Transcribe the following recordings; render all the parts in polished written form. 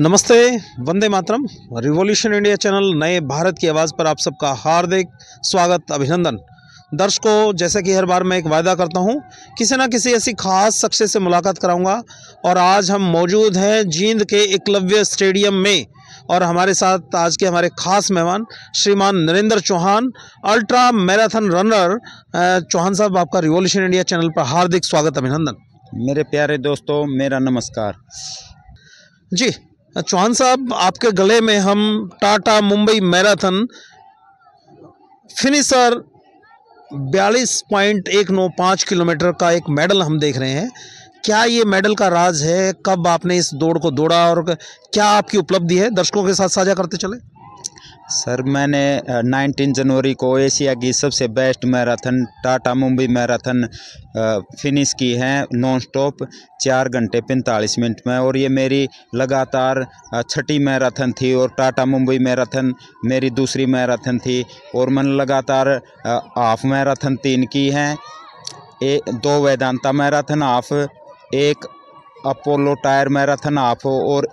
नमस्ते, Vande Mataram. Revolution India channel नए भारत की आवाज़ पर आप सबका हार्दिक स्वागत, अभिनंदन। दर्शकों, जैसे कि हर बार मैं एक वायदा करता हूं, किसी ना किसी ऐसी खास शख्स से मुलाकात कराऊंगा और आज हम मौजूद हैं जींद के एकलव्य स्टेडियम में और हमारे साथ आज के हमारे खास मेहमान Shriman Narendra Chauhan, ultra marathon runner. Chauhan साहब, आपका रिवॉल्यूशन इंडिया चैनल पर हार्दिक स्वागत, अभिनंदन। मेरे प्यारे दोस्तों, मेरा नमस्कार जी। चौहान साहब, आपके गले में हम Tata Mumbai marathon finisher 42.195 kilometre का एक मेडल हम देख रहे हैं। क्या ये मेडल का राज है? कब आपने इस दौड़ को दौड़ा और क्या आपकी उपलब्धि है? दर्शकों के साथ साझा करते चले। सर, मैंने 19 जनवरी को एशिया की सबसे best marathon Tata Mumbai marathon finish की है नॉन स्टॉप 4 घंटे 45 मिनट में, और ये मेरी लगातार छठी मैराथन थी और टाटा मुंबई मैराथन मेरी दूसरी मैराथन थी। और मैंने लगातार हाफ मैराथन 3 की हैं, 2 वेदांता मैराथन हाफ, एक अपोलो टायर मैराथन हाफ और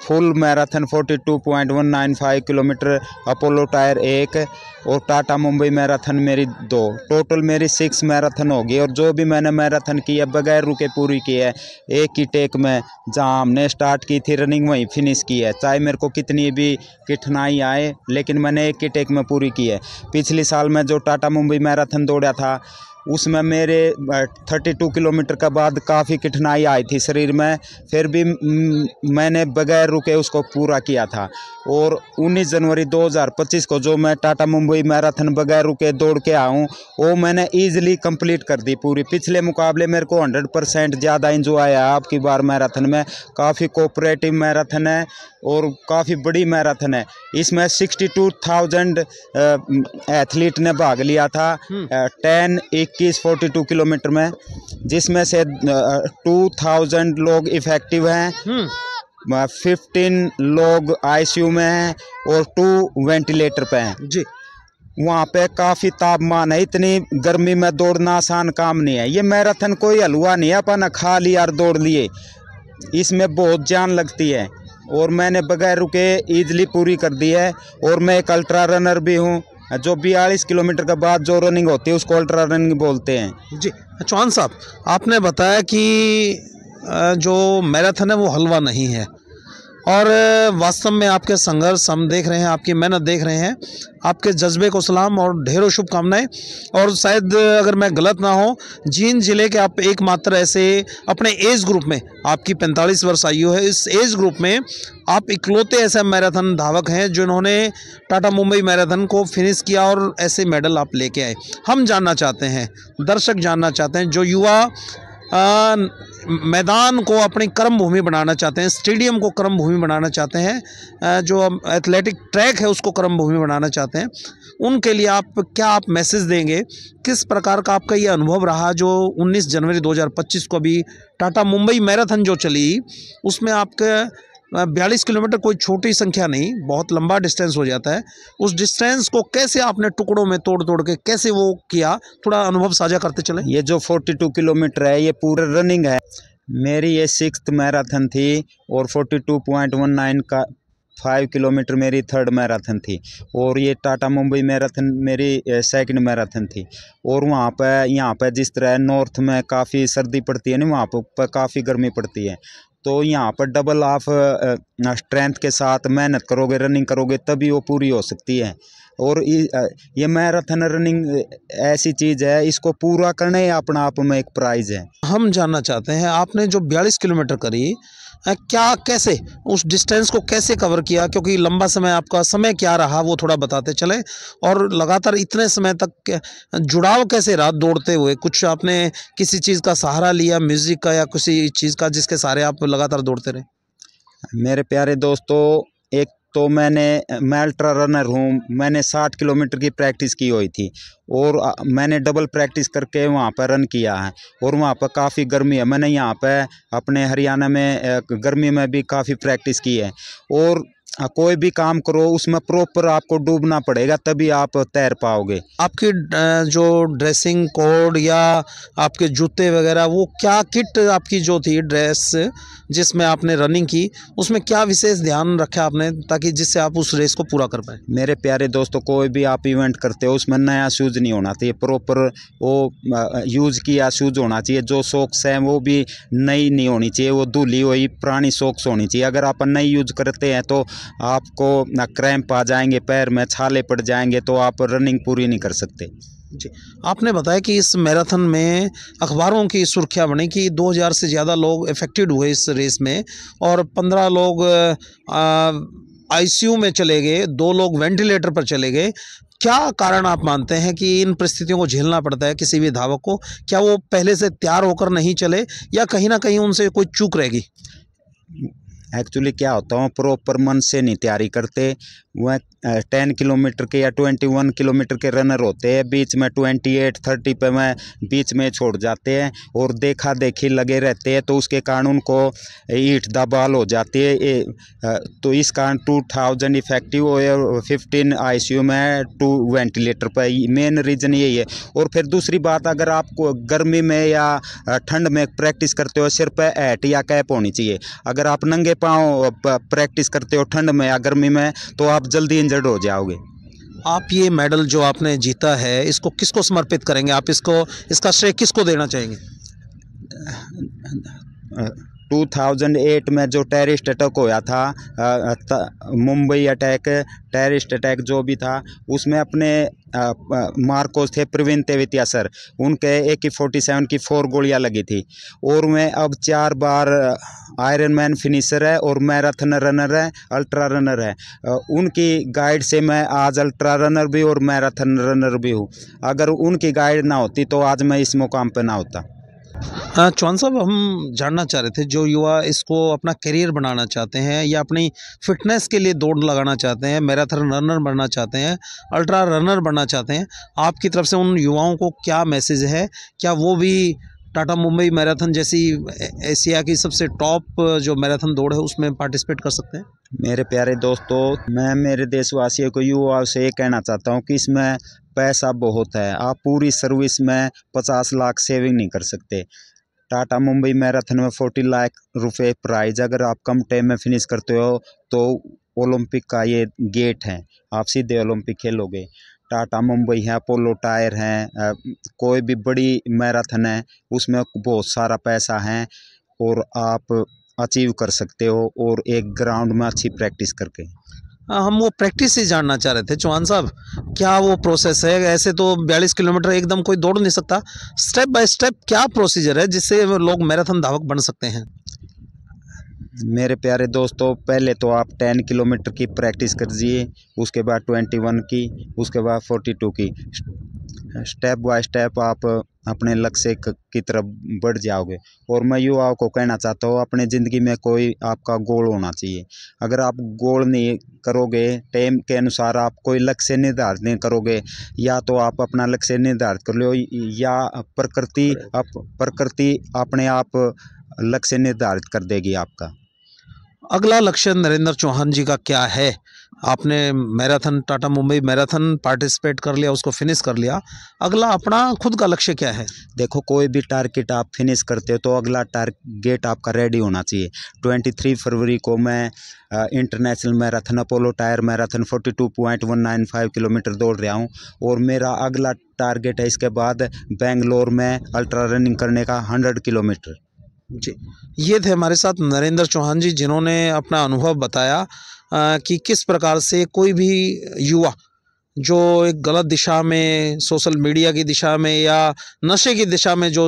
full marathon 42.195 kilometre Apollo tyre 1 और टाटा मुंबई मैराथन मेरी 2। टोटल मेरी 6 मैराथन होगी। और जो भी मैंने मैराथन की है बगैर रुके पूरी की है, एक ही टेक में। जहां हमने स्टार्ट की थी रनिंग वहीं फिनिश की है, चाहे मेरे को कितनी भी कठिनाई आए, लेकिन मैंने एक ही टेक में पूरी की है। पिछले साल मैं जो टाटा मुंबई मैराथन दौड़ा था उसमें मेरे 32 किलोमीटर के बाद काफ़ी कठिनाई आई थी शरीर में, फिर भी मैंने बगैर रुके उसको पूरा किया था। और 19 जनवरी 2025 को जो मैं टाटा मुंबई मैराथन बगैर रुके दौड़ के आऊँ, वो मैंने ईजिली कंप्लीट कर दी पूरी। पिछले मुकाबले मेरे को 100% ज़्यादा इंजॉय आया आपकी बार मैराथन में। काफ़ी कोऑपरेटिव मैराथन है और काफ़ी बड़ी मैराथन है। इसमें 62,000 एथलीट ने भाग लिया था 10, 21, 42 किलोमीटर में, जिसमें से 2000 लोग इफेक्टिव हैं, 15 लोग आईसीयू में हैं और 2 वेंटिलेटर पे हैं जी। वहाँ पे काफ़ी तापमान है, इतनी गर्मी में दौड़ना आसान काम नहीं है। ये मैराथन कोई हलवा नहीं है अपन खा लिया और दौड़ लिए, इसमें बहुत जान लगती है और मैंने बगैर रुके ईजिली पूरी कर दी है। और मैं एक अल्ट्रा रनर भी हूँ, जो 42 किलोमीटर के बाद जो रनिंग होती है उसको अल्ट्रा रनिंग बोलते हैं। जी। चौहान साहब, आपने बताया कि जो मैराथन है वो हलवा नहीं है और वास्तव में आपके संघर्ष हम देख रहे हैं, आपकी मेहनत देख रहे हैं, आपके जज्बे को सलाम और ढेरों शुभकामनाएं। और शायद अगर मैं गलत ना हो, जींद जिले के आप एकमात्र ऐसे अपने एज ग्रुप में, आपकी 45 वर्ष आयु है, इस एज ग्रुप में आप इकलौते ऐसे मैराथन धावक हैं जिन्होंने टाटा मुंबई मैराथन को फिनिश किया और ऐसे मेडल आप लेके आए। हम जानना चाहते हैं, दर्शक जानना चाहते हैं, जो युवा मैदान को अपनी कर्म भूमि बनाना चाहते हैं, स्टेडियम को कर्म भूमि बनाना चाहते हैं, जो एथलेटिक ट्रैक है उसको कर्म भूमि बनाना चाहते हैं, उनके लिए आप मैसेज देंगे? किस प्रकार का आपका ये अनुभव रहा जो 19 जनवरी 2025 को अभी टाटा मुंबई मैराथन जो चली, उसमें आपके 42 किलोमीटर कोई छोटी संख्या नहीं, बहुत लंबा डिस्टेंस हो जाता है। उस डिस्टेंस को कैसे आपने टुकड़ों में तोड़ तोड़ के कैसे वो किया, थोड़ा अनुभव साझा करते चले। ये जो 42 किलोमीटर है ये पूरा रनिंग है। मेरी ये 6th मैराथन थी और 42.195 किलोमीटर मेरी 3rd मैराथन थी। और ये टाटा मुंबई मैराथन मेरी 2nd मैराथन थी। और वहाँ पर यहाँ पर जिस तरह नॉर्थ में काफ़ी सर्दी पड़ती है ना, वहाँ पर काफ़ी गर्मी पड़ती है, तो यहाँ पर डबल ऑफ स्ट्रेंथ के साथ मेहनत करोगे, रनिंग करोगे, तभी वो पूरी हो सकती है। और ये मैराथन रनिंग ऐसी चीज़ है, इसको पूरा करना ही अपना आप में एक प्राइज़ है। हम जानना चाहते हैं, आपने जो 42 किलोमीटर करी, क्या कैसे उस डिस्टेंस को कैसे कवर किया? क्योंकि लंबा समय आपका समय क्या रहा वो थोड़ा बताते चले, और लगातार इतने समय तक जुड़ाव कैसे रहा दौड़ते हुए? कुछ आपने किसी चीज़ का सहारा लिया, म्यूज़िक का या किसी चीज़ का, जिसके सहारे आप लगातार दौड़ते रहे? मेरे प्यारे दोस्तों, एक तो मैं अल्ट्रा रनर हूँ, मैंने 60 किलोमीटर की प्रैक्टिस की हुई थी और मैंने डबल प्रैक्टिस करके वहाँ पर रन किया है। और वहाँ पर काफ़ी गर्मी है, मैंने यहाँ पर अपने हरियाणा में गर्मी में भी काफ़ी प्रैक्टिस की है। और कोई भी काम करो उसमें प्रॉपर आपको डूबना पड़ेगा, तभी आप तैर पाओगे। आपकी जो ड्रेसिंग कोड या आपके जूते वगैरह, वो क्या किट आपकी जो थी ड्रेस जिसमें आपने रनिंग की, उसमें क्या विशेष ध्यान रखा आपने ताकि जिससे आप उस रेस को पूरा कर पाए? मेरे प्यारे दोस्तों, कोई भी आप इवेंट करते हो उसमें नया शूज़ नहीं होना चाहिए, प्रॉपर वो यूज़ किया शूज़ होना चाहिए। जो सॉक्स हैं वो भी नई नहीं होनी चाहिए, वो धुली हुई पुरानी सॉक्स होनी चाहिए। अगर आप नई यूज़ करते हैं तो आपको क्रैम्प आ जाएंगे, पैर में छाले पड़ जाएंगे, तो आप रनिंग पूरी नहीं कर सकते। जी, आपने बताया कि इस मैराथन में अखबारों की सुर्खियां बनी कि 2000 से ज़्यादा लोग अफेक्टेड हुए इस रेस में और 15 लोग आईसीयू में चले गए, 2 लोग वेंटिलेटर पर चले गए। क्या कारण आप मानते हैं कि इन परिस्थितियों को झेलना पड़ता है किसी भी धावक को? क्या वो पहले से तैयार होकर नहीं चले या कहीं ना कहीं उनसे कोई चूक रहेगी? एक्चुअली क्या होता है, प्रॉपर मन से नहीं तैयारी करते। वह 10 किलोमीटर के या 21 किलोमीटर के रनर होते हैं, बीच में 28-30 पे में बीच में छोड़ जाते हैं और देखा देखी लगे रहते हैं, तो उसके कारण उनको ईंट दबाल हो जाती है। तो इस कारण 2000 इफेक्टिव और 15 आईसीयू में, 2 वेंटिलेटर पर। मेन रीज़न यही है। और फिर दूसरी बात, अगर आपको गर्मी में या ठंड में प्रैक्टिस करते हो, सिर पर हैट या कैप होनी चाहिए। अगर आप नंगे पाँव प्रैक्टिस करते हो ठंड में या गर्मी में, तो आप जल्दी इंजर्ड हो जाओगे। आप ये मेडल जो आपने जीता है इसको किसको समर्पित करेंगे? आप इसका श्रेय किसको देना चाहेंगे? 2008 में जो टेररिस्ट अटैक होया था, मुंबई अटैक, टेररिस्ट अटैक जो भी था, उसमें अपने मार्कोस थे प्रवीण तेवितिया सर, उनके AK-47 की 4 गोलियां लगी थी। और मैं अब 4 बार आयरन मैन फिनिशर है और मैराथन रनर है, अल्ट्रा रनर है। उनकी गाइड से मैं आज अल्ट्रा रनर भी और मैराथन रनर भी हूँ। अगर उनकी गाइड ना होती तो आज मैं इस मुकाम पे ना होता। चौहान साहब, हम जानना चाह रहे थे, जो युवा इसको अपना करियर बनाना चाहते हैं या अपनी फिटनेस के लिए दौड़ लगाना चाहते हैं, मैराथन रनर बनना चाहते हैं, अल्ट्रा रनर बनना चाहते हैं, आपकी तरफ से उन युवाओं को क्या मैसेज है? क्या वो भी टाटा मुंबई मैराथन जैसी एशिया की सबसे टॉप जो मैराथन दौड़ है उसमें पार्टिसिपेट कर सकते हैं? मेरे प्यारे दोस्तों, मैं मेरे देशवासियों को, युवाओं से ये कहना चाहता हूँ कि इसमें पैसा बहुत है। आप पूरी सर्विस में 50 लाख सेविंग नहीं कर सकते। टाटा मुंबई मैराथन में 40 लाख रुपए प्राइज। अगर आप कम टाइम में फिनिश करते हो तो ओलंपिक का ये गेट है, आप सीधे ओलंपिक खेलोगे। टाटा मुंबई है, अपोलो टायर हैं, कोई भी बड़ी मैराथन है उसमें बहुत सारा पैसा है और आप अचीव कर सकते हो, और एक ग्राउंड में अच्छी प्रैक्टिस करके। हम वो प्रैक्टिस ही जानना चाह रहे थे चौहान साहब, क्या वो प्रोसेस है? ऐसे तो 42 किलोमीटर एकदम कोई दौड़ नहीं सकता, स्टेप बाय स्टेप क्या प्रोसीजर है जिससे लोग मैराथन धावक बन सकते हैं? मेरे प्यारे दोस्तों, पहले तो आप 10 किलोमीटर की प्रैक्टिस कीजिए, उसके बाद 21 की, उसके बाद 42 की। स्टेप बाय स्टेप आप अपने लक्ष्य की तरफ बढ़ जाओगे। और मैं युवाओं को कहना चाहता हूँ, अपने ज़िंदगी में कोई आपका गोल होना चाहिए। अगर आप गोल नहीं करोगे, टाइम के अनुसार आप कोई लक्ष्य निर्धारित नहीं करोगे, या तो आप अपना लक्ष्य निर्धारित कर लो या प्रकृति अपने आप लक्ष्य निर्धारित कर देगी आपका। अगला लक्ष्य नरेंद्र चौहान जी का क्या है? आपने marathon, Tata Mumbai marathon participate कर लिया, उसको फिनिश कर लिया, अगला अपना खुद का लक्ष्य क्या है? देखो, कोई भी टारगेट आप फिनिश करते हो तो अगला टारगेट आपका रेडी होना चाहिए। 23 फरवरी को मैं international marathon, Apollo tyre marathon 42.195 kilometre दौड़ रहा हूँ, और मेरा अगला टारगेट है इसके बाद बेंगलोर में अल्ट्रा रनिंग करने का 100 किलोमीटर। जी, ये थे हमारे साथ नरेंद्र चौहान जी, जिन्होंने अपना अनुभव बताया कि किस प्रकार से कोई भी युवा जो एक गलत दिशा में, सोशल मीडिया की दिशा में या नशे की दिशा में जो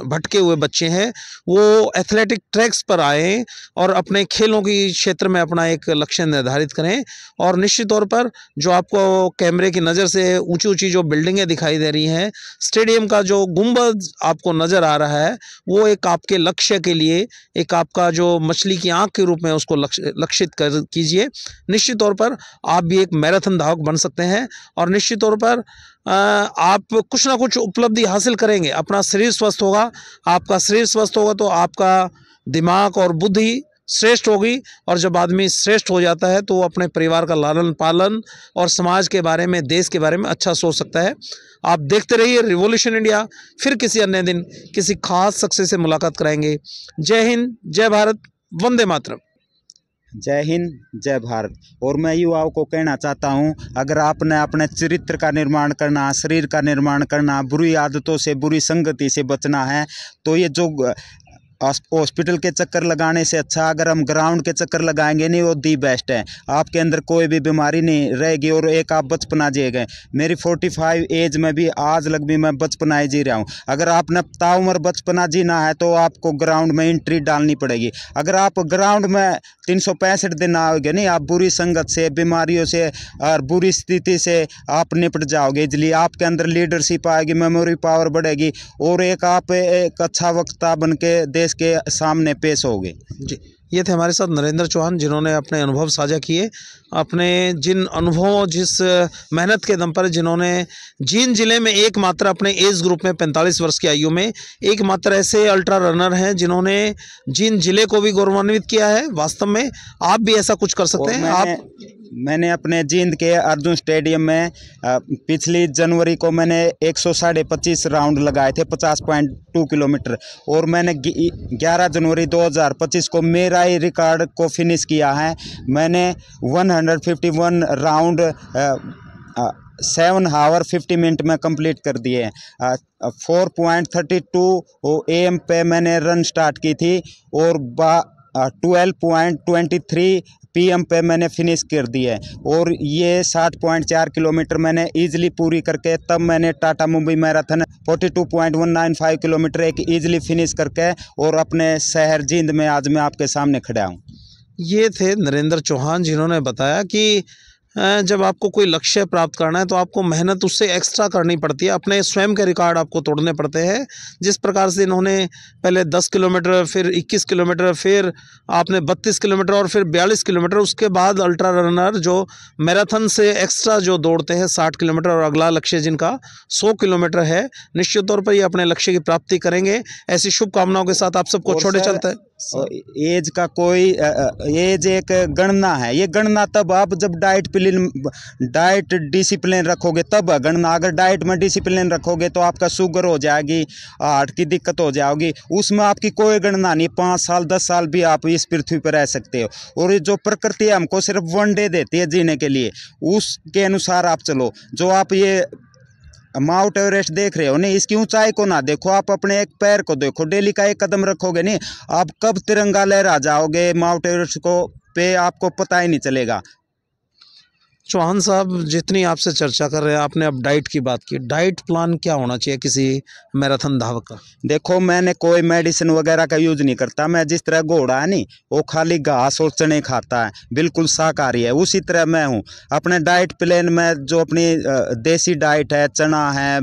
भटके हुए बच्चे हैं, वो एथलेटिक ट्रैक्स पर आएँ और अपने खेलों की क्षेत्र में अपना एक लक्ष्य निर्धारित करें। और निश्चित तौर पर जो आपको कैमरे की नज़र से ऊंची ऊंची जो बिल्डिंगें दिखाई दे रही हैं, स्टेडियम का जो गुंबद आपको नज़र आ रहा है, वो एक आपके लक्ष्य के लिए, एक आपका जो मछली की आँख के रूप में उसको लक्षित कीजिए। निश्चित तौर पर आप भी एक मैराथन धावक बन सकते हैं और निश्चित तौर पर आप कुछ ना कुछ उपलब्धि हासिल करेंगे। अपना शरीर स्वस्थ होगा, आपका शरीर स्वस्थ होगा तो आपका दिमाग और बुद्धि श्रेष्ठ होगी। और जब आदमी श्रेष्ठ हो जाता है तो वो अपने परिवार का लालन पालन और समाज के बारे में, देश के बारे में अच्छा सोच सकता है। आप देखते रहिए रिवॉल्यूशन इंडिया। फिर किसी अन्य दिन किसी खास शख्स से मुलाकात कराएंगे। जय हिंद, जय भारत, वंदे मातरम। जय हिंद, जय भारत। और मैं युवाओं को कहना चाहता हूं, अगर आपने अपने चरित्र का निर्माण करना, शरीर का निर्माण करना, बुरी आदतों से, बुरी संगति से बचना है, तो ये जो हॉस्पिटल के चक्कर लगाने से अच्छा अगर हम ग्राउंड के चक्कर लगाएंगे नहीं, वो दी बेस्ट है। आपके अंदर कोई भी बीमारी नहीं रहेगी और एक आप बचपना जिए गए। मेरी 45 एज में भी आज लग भी मैं बचपना ही जी रहा हूँ। अगर आपने ताउम्र बचपना जीना है तो आपको ग्राउंड में एंट्री डालनी पड़ेगी। अगर आप ग्राउंड में 365 दिन आओगे नहीं, आप बुरी संगत से, बीमारियों से और बुरी स्थिति से आप निपट जाओगे इजली। आपके अंदर लीडरशिप आएगी, मेमोरी पावर बढ़ेगी और आप एक अच्छा वक्ता बन के देश के सामने पेश होगे। जी, ये थे हमारे साथ नरेंद्र चौहान, जिन्होंने अपने अनुभव साझा किए। अपने जिन अनुभवों, जिस मेहनत के दम पर जिन्होंने जींद जिले में एकमात्र अपने एज ग्रुप में 45 वर्ष की आयु में एकमात्र ऐसे अल्ट्रा रनर हैं जिन्होंने जींद जिले को भी गौरवान्वित किया है। वास्तव में आप भी ऐसा कुछ कर सकते हैं। मैंने अपने जींद के अर्जुन स्टेडियम में पिछली जनवरी को मैंने 125 राउंड लगाए थे 50.2 किलोमीटर, और मैंने 11 जनवरी 2025 को मेरा ही रिकॉर्ड को फिनिश किया है। मैंने 151 राउंड 7 आवर 50 मिनट में कंप्लीट कर दिए। 4.32 AM पे मैंने रन स्टार्ट की थी और 12.23 PM पे मैंने फिनिश कर दिया है। और ये 60.4 किलोमीटर मैंने ईजिली पूरी करके तब मैंने टाटा मुंबई मैराथन 42.195 किलोमीटर एक ईजिली फिनिश करके और अपने शहर जींद में आज मैं आपके सामने खड़ा हूँ। ये थे नरेंद्र चौहान, जिन्होंने बताया कि जब आपको कोई लक्ष्य प्राप्त करना है तो आपको मेहनत उससे एक्स्ट्रा करनी पड़ती है। अपने स्वयं के रिकॉर्ड आपको तोड़ने पड़ते हैं। जिस प्रकार से इन्होंने पहले 10 किलोमीटर, फिर 21 किलोमीटर, फिर आपने 32 किलोमीटर और फिर 42 किलोमीटर, उसके बाद अल्ट्रा रनर जो मैराथन से एक्स्ट्रा जो दौड़ते हैं 60 किलोमीटर, और अगला लक्ष्य जिनका 100 किलोमीटर है, निश्चित तौर पर ये अपने लक्ष्य की प्राप्ति करेंगे। ऐसी शुभकामनाओं के साथ आप सबको छोड़े चलते हैं। एज का कोई एज एक गणना है। ये गणना तब आप जब डाइट डिसिप्लिन रखोगे तब है गणना। अगर डाइट में डिसिप्लिन रखोगे तो आपका शुगर हो जाएगी, हार्ट की दिक्कत हो जाएगी, उसमें आपकी कोई गणना नहीं। 5 साल 10 साल भी आप इस पृथ्वी पर रह सकते हो। और जो प्रकृति हमको सिर्फ 1 डे देती है जीने के लिए, उसके अनुसार आप चलो। जो आप ये माउंट एवरेस्ट देख रहे हो नहीं, इसकी ऊंचाई को ना देखो, आप अपने एक पैर को देखो। डेली का एक कदम रखोगे नहीं, आप कब तिरंगा लहरा जाओगे माउंट एवरेस्ट को पे आपको पता ही नहीं चलेगा। चौहान साहब, जितनी आपसे चर्चा कर रहे हैं, आपने अब डाइट की बात की। डाइट प्लान क्या होना चाहिए किसी मैराथन धावक का? देखो, मैंने कोई मेडिसिन वगैरह का यूज नहीं करता। मैं जिस तरह घोड़ा है नहीं, वो खाली घास और चने खाता है, बिल्कुल शाकाहारी है, उसी तरह मैं हूँ। अपने डाइट प्लान में जो अपनी देसी डाइट है, चना है,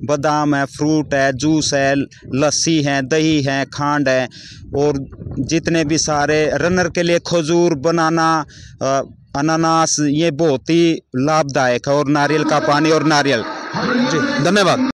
बादाम है, फ्रूट है, जूस है, लस्सी है, दही है, खांड है, और जितने भी सारे रनर के लिए खजूर, बनाना, अनानास, ये बहुत ही लाभदायक है, और नारियल का पानी और नारियल। जी, धन्यवाद।